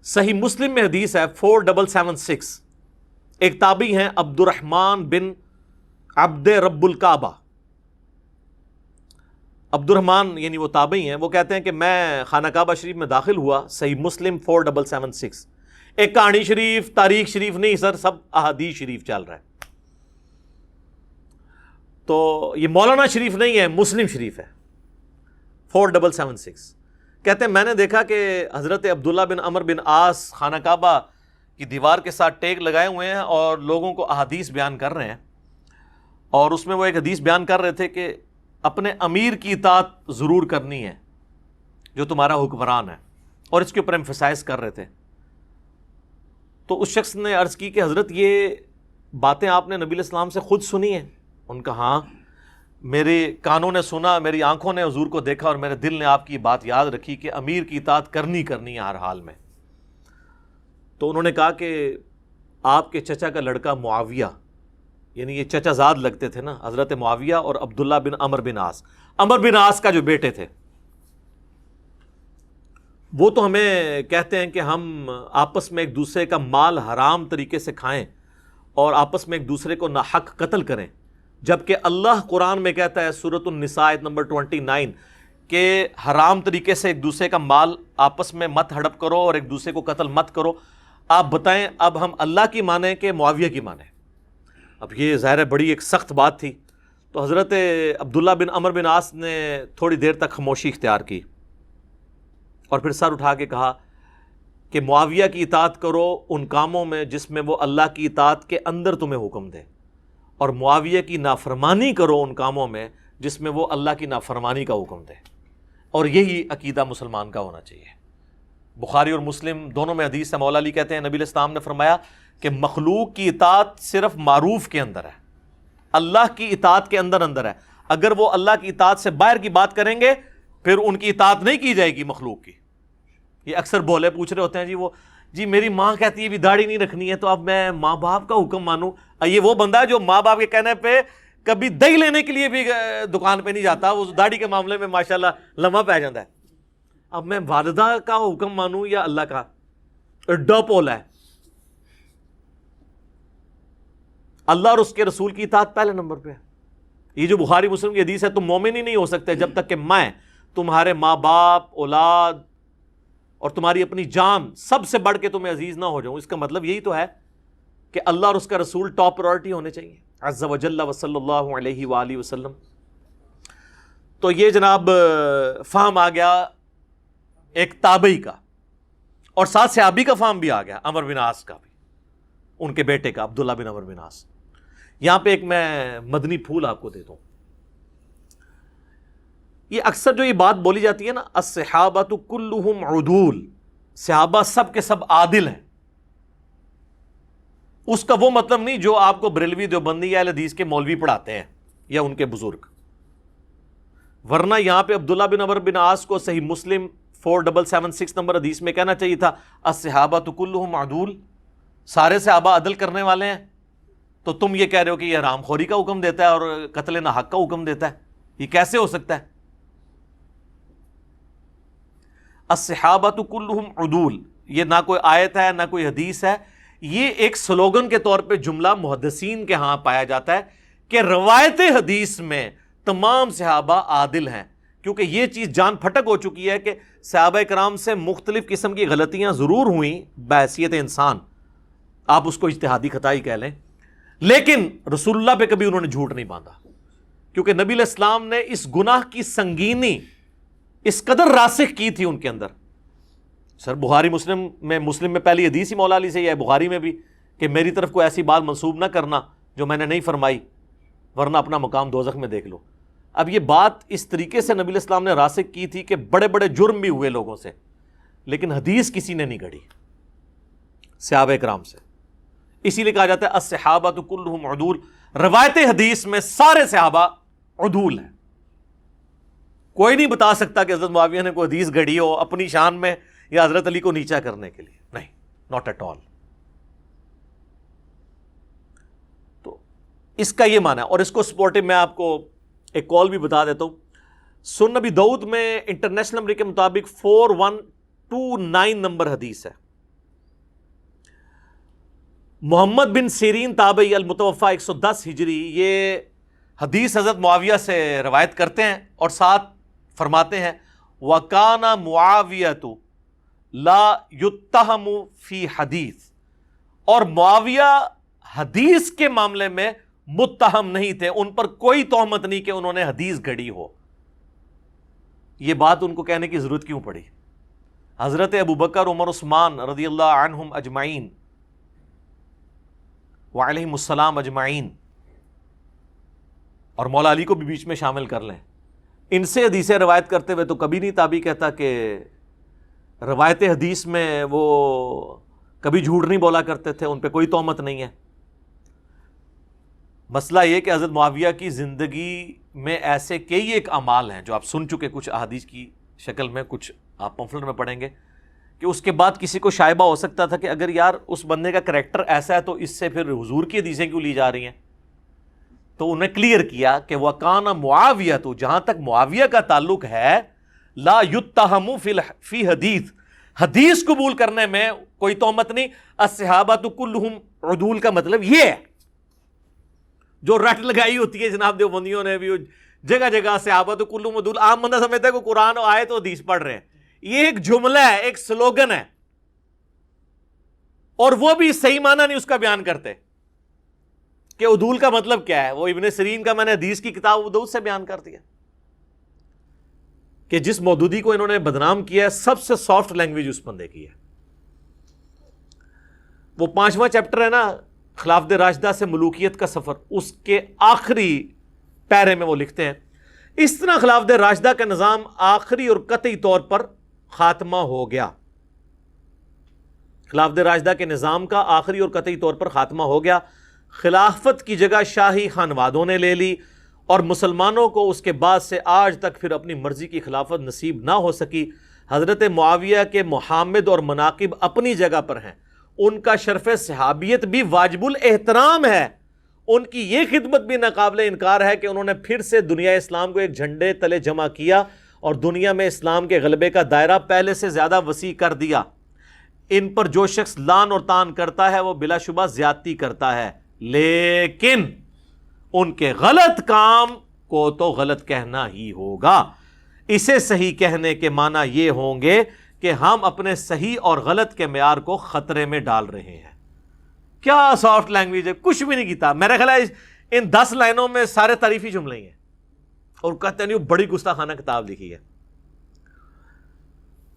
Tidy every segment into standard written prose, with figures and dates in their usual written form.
صحیح مسلم میں حدیث ہے 4776، ایک تابعی ہیں عبد الرحمن بن عبد رب الکعبہ، عبد الرحمن یعنی وہ تابعی ہیں، وہ کہتے ہیں کہ میں خانہ کعبہ شریف میں داخل ہوا، صحیح مسلم 4776، ایک کہانی شریف تاریخ شریف نہیں سر، سب احادیث شریف چل رہا ہے، تو یہ مولانا شریف نہیں ہے، مسلم شریف ہے 4776۔ کہتے ہیں میں نے دیکھا کہ حضرت عبداللہ بن عمر بن عاص خانہ کعبہ کی دیوار کے ساتھ ٹیک لگائے ہوئے ہیں اور لوگوں کو احادیث بیان کر رہے ہیں، اور اس میں وہ ایک حدیث بیان کر رہے تھے کہ اپنے امیر کی اطاعت ضرور کرنی ہے جو تمہارا حکمران ہے، اور اس کے اوپر ایمفسائز کر رہے تھے۔ تو اس شخص نے عرض کی کہ حضرت یہ باتیں آپ نے نبی علیہ السلام سے خود سنی ہیں؟ ان کا ہاں، میرے کانوں نے سنا، میری آنکھوں نے حضور کو دیکھا، اور میرے دل نے آپ کی بات یاد رکھی کہ امیر کی اطاعت کرنی ہے ہر حال میں۔ تو انہوں نے کہا کہ آپ کے چچا کا لڑکا معاویہ، یعنی یہ چچا زاد لگتے تھے نا، حضرت معاویہ اور عبداللہ بن عمر بن عاص، عمر بن عاص کا جو بیٹے تھے، وہ تو ہمیں کہتے ہیں کہ ہم آپس میں ایک دوسرے کا مال حرام طریقے سے کھائیں اور آپس میں ایک دوسرے کو ناحق قتل کریں، جبکہ اللہ قرآن میں کہتا ہے سورۃ النساء آیت نمبر 29 کہ حرام طریقے سے ایک دوسرے کا مال آپس میں مت ہڑپ کرو اور ایک دوسرے کو قتل مت کرو۔ آپ بتائیں اب ہم اللہ کی مانیں کہ معاویہ کی مانیں؟ اب یہ ظاہر ہے بڑی ایک سخت بات تھی، تو حضرت عبداللہ بن عمر بن عاص نے تھوڑی دیر تک خاموشی اختیار کی اور پھر سر اٹھا کے کہا کہ معاویہ کی اطاعت کرو ان کاموں میں جس میں وہ اللہ کی اطاعت کے اندر تمہیں حکم دے، اور معاویہ کی نافرمانی کرو ان کاموں میں جس میں وہ اللہ کی نافرمانی کا حکم دے، اور یہی عقیدہ مسلمان کا ہونا چاہیے۔ بخاری اور مسلم دونوں میں حدیث ہے، مولا علی کہتے ہیں نبی علیہ السلام نے فرمایا کہ مخلوق کی اطاعت صرف معروف کے اندر ہے، اللہ کی اطاعت کے اندر ہے، اگر وہ اللہ کی اطاعت سے باہر کی بات کریں گے پھر ان کی اطاعت نہیں کی جائے گی مخلوق کی۔ یہ اکثر بولے پوچھ رہے ہوتے ہیں جی میری ماں کہتی ہے بھی داڑھی نہیں رکھنی ہے تو اب میں ماں باپ کا حکم مانوں۔ یہ وہ بندہ ہے جو ماں باپ کے کہنے پہ کبھی دہی لینے کے لیے بھی دکان پہ نہیں جاتا، وہ داڑھی کے معاملے میں ماشاءاللہ لمحہ پہ جاتا ہے۔ اب میں والدہ کا حکم مانوں یا اللہ کا؟ اڈا پولا ہے۔ اللہ اور اس کے رسول کی اطاعت پہلے نمبر پہ ہے۔ یہ جو بخاری مسلم کی حدیث ہے تم مومن ہی نہیں ہو سکتے جب تک کہ میں تمہارے ماں باپ، اولاد اور تمہاری اپنی جان سب سے بڑھ کے تمہیں عزیز نہ ہو جاؤں۔ اس کا مطلب یہی تو ہے کہ اللہ اور اس کا رسول ٹاپ پرائورٹی ہونے چاہیے، عز و جل و صلی اللہ علیہ وآلہ وسلم۔ تو یہ جناب فہم آ گیا ایک تابعی کا، اور ساتھ صحابی کا فہم بھی آ گیا، عمر بن عاص کا بھی، ان کے بیٹے کا عبداللہ بن عمر بن عاص۔ یہاں پہ ایک میں مدنی پھول آپ کو دیتا ہوں۔ یہ اکثر جو یہ بات بولی جاتی ہے نا، الصحابۃ کلہم عدول، صحابہ سب کے سب عادل ہیں، اس کا وہ مطلب نہیں جو آپ کو بریلوی دیوبندی یا اہل حدیث کے مولوی پڑھاتے ہیں یا ان کے بزرگ۔ ورنہ یہاں پہ عبداللہ بن عمر بن عاص کو صحیح مسلم 4776 نمبر حدیث میں کہنا چاہیے تھا الصحابۃ کلہم عدول، سارے صحابہ عدل کرنے والے ہیں، تو تم یہ کہہ رہے ہو کہ یہ حرام خوری کا حکم دیتا ہے اور قتل ناحق کا حکم دیتا ہے، یہ کیسے ہو سکتا ہے؟ الصحابۃ کلہم عدول، یہ نہ کوئی آیت ہے نہ کوئی حدیث ہے، یہ ایک سلوگن کے طور پہ جملہ محدثین کے ہاں پایا جاتا ہے کہ روایت حدیث میں تمام صحابہ عادل ہیں، کیونکہ یہ چیز جان پھٹک ہو چکی ہے کہ صحابہ کرام سے مختلف قسم کی غلطیاں ضرور ہوئیں بحیثیت انسان، آپ اس کو اجتہادی خطائی کہہ لیں، لیکن رسول اللہ پہ کبھی انہوں نے جھوٹ نہیں باندھا، کیونکہ نبی علیہ السلام نے اس گناہ کی سنگینی اس قدر راسخ کی تھی ان کے اندر۔ سر بخاری مسلم میں پہلی حدیث ہی مولا علی سے ہے، بخاری میں بھی، کہ میری طرف کوئی ایسی بات منسوب نہ کرنا جو میں نے نہیں فرمائی، ورنہ اپنا مقام دوزخ میں دیکھ لو۔ اب یہ بات اس طریقے سے نبی علیہ السلام نے راسخ کی تھی کہ بڑے بڑے جرم بھی ہوئے لوگوں سے، لیکن حدیث کسی نے نہیں گھڑی صحابہ کرام سے۔ اسی لیے کہا جاتا ہے الصحابۃ کلہم عدول، روایت حدیث میں سارے صحابہ عدول ہیں۔ کوئی نہیں بتا سکتا کہ حضرت معاویہ نے کوئی حدیث گھڑی ہو اپنی شان میں یا حضرت علی کو نیچا کرنے کے لیے، نہیں، ناٹ ایٹ آل۔ تو اس کا یہ معنی ہے، اور اس کو سپورٹو میں آپ کو ایک کال بھی بتا دیتا ہوں۔ سنن نبی داؤد میں انٹرنیشنل نمبر کے مطابق 4129 نمبر حدیث ہے، محمد بن سیرین تابعی المتوفا 110 ہجری یہ حدیث حضرت معاویہ سے روایت کرتے ہیں اور ساتھ فرماتے ہیں وَكَانَ مُعَاوِيَةُ لَا يُتَّهَمُ فِي حدیث، اور معاویہ حدیث کے معاملے میں متہم نہیں تھے، ان پر کوئی تہمت نہیں کہ انہوں نے حدیث گھڑی ہو۔ یہ بات ان کو کہنے کی ضرورت کیوں پڑی؟ حضرت ابوبکر، عمر، عثمان رضی اللہ عنہم اجمعین وعلیہم السلام اجمعین، اور مولا علی کو بھی بیچ میں شامل کر لیں، ان سے حدیثیں روایت کرتے ہوئے تو کبھی نہیں تابعی کہتا کہ روایت حدیث میں وہ کبھی جھوٹ نہیں بولا کرتے تھے، ان پہ کوئی تہمت نہیں ہے۔ مسئلہ یہ کہ حضرت معاویہ کی زندگی میں ایسے کئی ایک اعمال ہیں جو آپ سن چکے کچھ احادیث کی شکل میں، کچھ آپ پمفلٹ میں پڑھیں گے، کہ اس کے بعد کسی کو شائبہ ہو سکتا تھا کہ اگر یار اس بندے کا کریکٹر ایسا ہے تو اس سے پھر حضور کی حدیثیں کیوں لی جا رہی ہیں؟ تو انہیں کلیئر کیا کہ وَكَانَ مُعَاوِيَةُ، جہاں تک معاویہ کا تعلق ہے، لا يُتَّهَمُ فی حدیث، حدیث قبول کرنے میں کوئی تہمت نہیں۔ الصحابۃ کلہم عدول کا مطلب یہ ہے، جو رٹ لگائی ہوتی ہے جناب دیوبندیوں نے بھی جگہ جگہ صحابۃ کلہم عدول، عام بندہ سمجھتا ہے کہ قرآن آئے تو حدیث پڑھ رہے ہیں، یہ ایک جملہ ہے، ایک سلوگن ہے، اور وہ بھی صحیح معنی نہیں اس کا بیان کرتے کہ عدول کا مطلب کیا ہے۔ وہ ابن سیرین کا میں نے حدیث کی کتاب ابو سے بیان کر دیا کہ جس مودودی کو انہوں نے بدنام کیا ہے، سب سے سافٹ لینگویج اس بندے کی ہے۔ وہ 5واں چیپٹر ہے نا، خلافت راشدہ سے ملوکیت کا سفر، اس کے آخری پیرے میں وہ لکھتے ہیں اس طرح خلافت راشدہ کا نظام آخری اور قطعی طور پر خاتمہ ہو گیا۔ خلافت راشدہ کے نظام کا آخری اور قطعی طور پر خاتمہ ہو گیا، خلافت کی جگہ شاہی خانوادوں نے لے لی، اور مسلمانوں کو اس کے بعد سے آج تک پھر اپنی مرضی کی خلافت نصیب نہ ہو سکی۔ حضرت معاویہ کے محامد اور مناقب اپنی جگہ پر ہیں، ان کا شرف صحابیت بھی واجب الاحترام ہے، ان کی یہ خدمت بھی ناقابل انکار ہے کہ انہوں نے پھر سے دنیا اسلام کو ایک جھنڈے تلے جمع کیا اور دنیا میں اسلام کے غلبے کا دائرہ پہلے سے زیادہ وسیع کر دیا۔ ان پر جو شخص لان اور تان کرتا ہے وہ بلا شبہ زیادتی کرتا ہے، لیکن ان کے غلط کام کو تو غلط کہنا ہی ہوگا۔ اسے صحیح کہنے کے معنی یہ ہوں گے کہ ہم اپنے صحیح اور غلط کے معیار کو خطرے میں ڈال رہے ہیں۔ کیا سافٹ لینگویج ہے، کچھ بھی نہیں کیتا۔ میرا خیال ہے ان 10 لائنوں میں سارے تعریفی جملے ہی ہیں، اور کہتے ہیں بڑی گستاخانہ کتاب لکھی ہے۔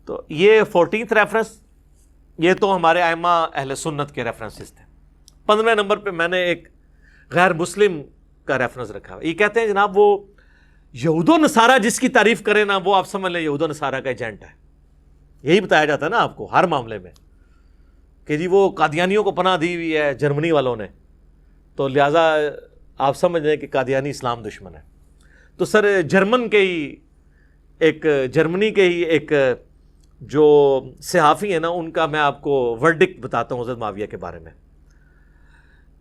تو یہ 14th ریفرنس، یہ تو ہمارے ائمہ اہل سنت کے ریفرنسز تھے۔ 15ویں نمبر پہ میں نے ایک غیر مسلم کا ریفرنس رکھا ہے۔ یہ کہتے ہیں جناب وہ یہود و نصارہ جس کی تعریف کرے نا، وہ آپ سمجھ لیں یہود و نصارہ کا ایجنٹ ہے۔ یہی بتایا جاتا ہے نا آپ کو ہر معاملے میں کہ جی وہ قادیانیوں کو پناہ دی ہوئی ہے جرمنی والوں نے، تو لہٰذا آپ سمجھ لیں کہ قادیانی اسلام دشمن ہے۔ تو سر جرمنی کے ہی ایک جو صحافی ہیں نا، ان کا میں آپ کو ورڈکٹ بتاتا ہوں حضرت معاویہ کے بارے میں۔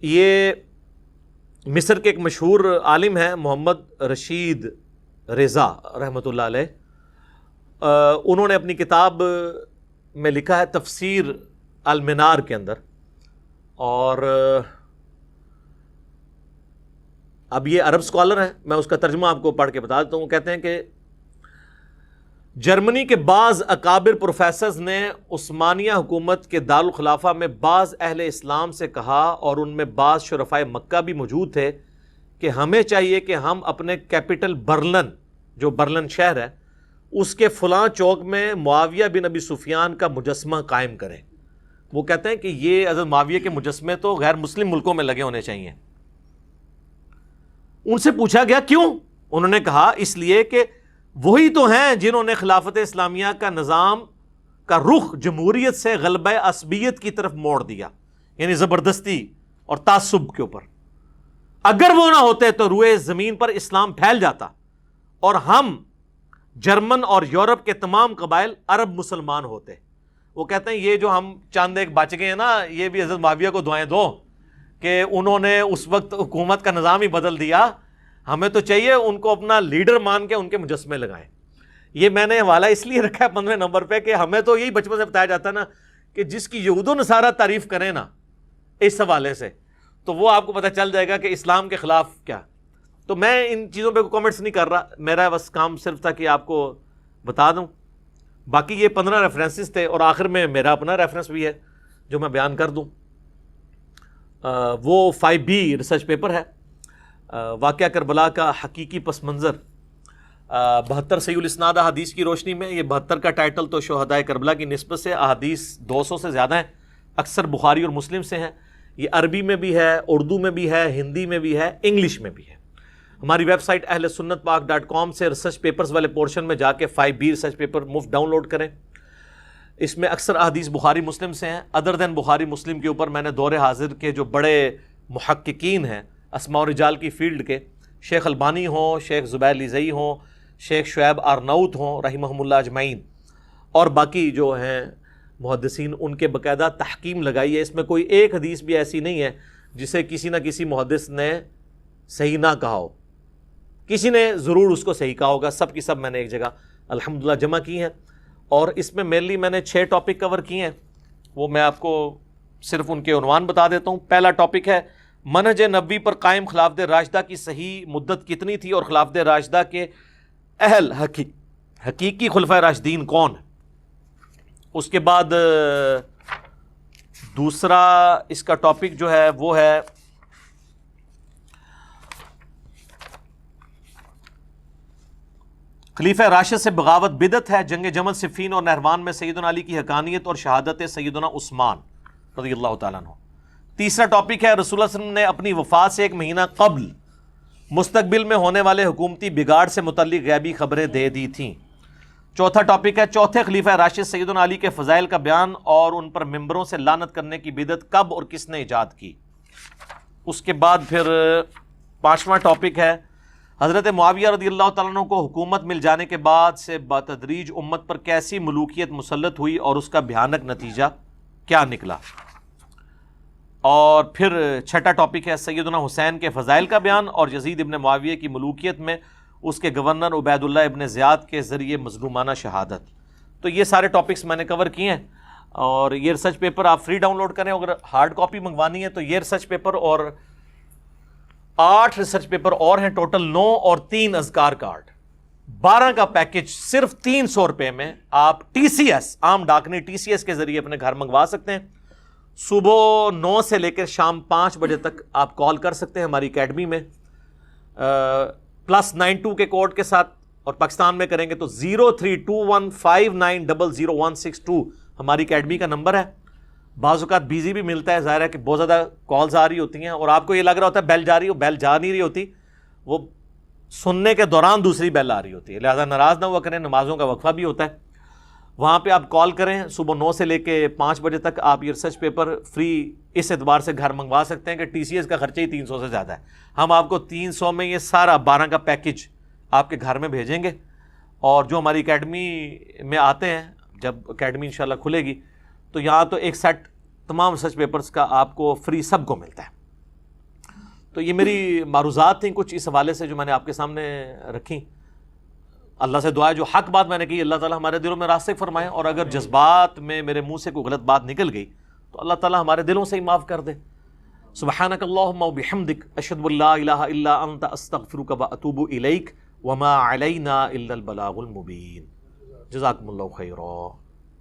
یہ مصر کے ایک مشہور عالم ہیں محمد رشید رضا رحمۃ اللہ علیہ، انہوں نے اپنی کتاب میں لکھا ہے تفسیر المنار کے اندر، اور اب یہ عرب اسکالر ہیں، میں اس کا ترجمہ آپ کو پڑھ کے بتا دیتا ہوں۔ وہ کہتے ہیں کہ جرمنی کے بعض اکابر پروفیسرز نے عثمانیہ حکومت کے دارالخلافہ میں بعض اہل اسلام سے کہا، اور ان میں بعض شرفائے مکہ بھی موجود تھے، کہ ہمیں چاہیے کہ ہم اپنے کیپٹل برلن، جو برلن شہر ہے، اس کے فلاں چوک میں معاویہ بن ابی سفیان کا مجسمہ قائم کریں۔ وہ کہتے ہیں کہ یہ حضرت معاویہ کے مجسمے تو غیر مسلم ملکوں میں لگے ہونے چاہیے۔ ان سے پوچھا گیا کیوں؟ انہوں نے کہا اس لیے کہ وہی تو ہیں جنہوں نے خلافت اسلامیہ کا نظام کا رخ جمہوریت سے غلبہ عصبیت کی طرف موڑ دیا، یعنی زبردستی اور تعصب کے اوپر۔ اگر وہ نہ ہوتے تو روئے زمین پر اسلام پھیل جاتا اور ہم جرمن اور یورپ کے تمام قبائل عرب مسلمان ہوتے۔ وہ کہتے ہیں یہ جو ہم چاند ایک بچ گئے ہیں نا، یہ بھی حضرت معاویہ کو دعائیں دو کہ انہوں نے اس وقت حکومت کا نظام ہی بدل دیا، ہمیں تو چاہیے ان کو اپنا لیڈر مان کے ان کے مجسمے لگائیں۔ یہ میں نے حوالہ اس لیے رکھا ہے 15ویں نمبر پہ کہ ہمیں تو یہی بچپن سے بتایا جاتا ہے نا کہ جس کی یہود و نصارہ تعریف کریں نا، اس حوالے سے، تو وہ آپ کو پتہ چل جائے گا کہ اسلام کے خلاف کیا. تو میں ان چیزوں پہ کامنٹس نہیں کر رہا، میرا بس کام صرف تھا کہ آپ کو بتا دوں. باقی یہ 15 ریفرنسز تھے، اور آخر میں میرا اپنا ریفرنس بھی ہے جو میں بیان کر دوں. وہ 5B ریسرچ پیپر ہے، واقعہ کربلا کا حقیقی پس منظر 72 صحیح الاسناد احادیث کی روشنی میں. یہ 72 کا ٹائٹل تو شہدائے کربلا کی نسبت سے احادیث 200 سے زیادہ ہیں، اکثر بخاری اور مسلم سے ہیں. یہ عربی میں بھی ہے، اردو میں بھی ہے، ہندی میں بھی ہے، انگلش میں بھی ہے. ہماری ویب سائٹ ahlsunnatpak.com سے ریسرچ پیپرز والے پورشن میں جا کے 5B ریسرچ پیپر مفت ڈاؤن لوڈ کریں. اس میں اکثر احادیث بخاری مسلم سے ہیں. ادر دین بخاری مسلم کے اوپر میں نے دور حاضر کے جو بڑے محققین ہیں اسماء و رجال کی فیلڈ کے، شیخ البانی ہوں، شیخ زبیر لیزئی ہوں، شیخ شعیب آرناؤت ہوں رحمہم اللہ اجمعین، اور باقی جو ہیں محدثین، ان کے باقاعدہ تحکیم لگائی ہے. اس میں کوئی ایک حدیث بھی ایسی نہیں ہے جسے کسی نہ کسی محدث نے صحیح نہ کہا ہو. کسی نے ضرور اس کو صحیح کہا ہوگا. سب کی سب میں نے ایک جگہ الحمدللہ جمع کی ہیں، اور اس میں مینلی میں نے 6 ٹاپک کور کیے ہیں. وہ میں آپ کو صرف ان کے عنوان بتا دیتا ہوں. پہلا ٹاپک ہے منہج نبوی پر قائم خلافت راشدہ کی صحیح مدت کتنی تھی، اور خلافت راشدہ کے اہل حقیقی خلفۂ راشدین کون ہیں. اس کے بعد دوسرا اس کا ٹاپک جو ہے وہ ہے خلیفہ راشد سے بغاوت بدعت ہے. جنگ جمل، صفین اور نہروان میں سیدنا علی کی حقانیت اور شہادت سیدنا عثمان رضی اللہ تعالیٰ عنہ. تیسرا ٹاپک ہے رسول اللہ صلی اللہ علیہ وسلم نے اپنی وفات سے 1 مہینہ قبل مستقبل میں ہونے والے حکومتی بگاڑ سے متعلق غیبی خبریں دے دی تھیں. چوتھا ٹاپک ہے چوتھے خلیفہ راشد سیدنا علی کے فضائل کا بیان اور ان پر ممبروں سے لعنت کرنے کی بدعت کب اور کس نے ایجاد کی. اس کے بعد پھر 5واں ٹاپک ہے حضرت معاویہ رضی اللہ تعالیٰ عنہ کو حکومت مل جانے کے بعد سے بتدریج امت پر کیسی ملوکیت مسلط ہوئی اور اس کا بھیانک نتیجہ کیا نکلا. اور پھر 6واں ٹاپک ہے سیدنا حسین کے فضائل کا بیان اور یزید ابن معاویہ کی ملوکیت میں اس کے گورنر عبید اللہ ابن زیاد کے ذریعے مظلومانہ شہادت. تو یہ سارے ٹاپکس میں نے کور کیے ہیں، اور یہ ریسرچ پیپر آپ فری ڈاؤن لوڈ کریں. اگر ہارڈ کاپی منگوانی ہے تو یہ ریسرچ پیپر اور 8 ریسرچ پیپر اور ہیں، ٹوٹل 9 اور 3 اذکار کارڈ، 12 کا پیکج صرف 300 روپے میں آپ TCS عام ڈاکنی TCS کے ذریعے اپنے گھر منگوا سکتے ہیں. صبح 9 سے لے کر شام 5 بجے تک آپ کال کر سکتے ہیں ہماری اکیڈمی میں +92 کے کوڈ کے ساتھ، اور پاکستان میں کریں گے تو 032159000162 ہماری اکیڈمی کا نمبر ہے. بعض اوقات بیزی بھی ملتا ہے، ظاہر ہے کہ بہت زیادہ کالز آ رہی ہوتی ہیں اور آپ کو یہ لگ رہا ہوتا ہے بیل جا رہی ہو، بیل جا نہیں رہی ہوتی، وہ سننے کے دوران دوسری بیل آ رہی ہوتی ہے. لہذا ناراض نہ ہوا کریں، نمازوں کا وقفہ بھی ہوتا ہے. وہاں پہ آپ کال کریں، صبح 9 سے لے کے 5 بجے تک آپ یہ ریسرچ پیپر فری اس اعتبار سے گھر منگوا سکتے ہیں کہ TCS کا خرچہ ہی 300 سے زیادہ ہے. ہم آپ کو 300 میں یہ سارا 12 کا پیکج آپ کے گھر میں بھیجیں گے. اور جو ہماری اکیڈمی میں آتے ہیں، جب اکیڈمی انشاءاللہ کھلے گی تو یہاں تو ایک سیٹ تمام ریسرچ پیپرز کا آپ کو فری سب کو ملتا ہے. تو یہ میری معروضات تھیں کچھ اس حوالے سے جو میں نے آپ کے سامنے رکھیں. اللہ سے دعا ہے جو حق بات میں نے کی اللہ تعالیٰ ہمارے دلوں میں راسخ فرمائے، اور اگر جذبات میں میرے منہ سے کوئی غلط بات نکل گئی تو اللہ تعالیٰ ہمارے دلوں سے ہی معاف کر دے. سبحانک اللہم و بحمدک اشہد ان لا الہ الا انت استغفرک و اتوب الیک وما علینا الا البلاغ المبین. جزاکم اللہ خیرا.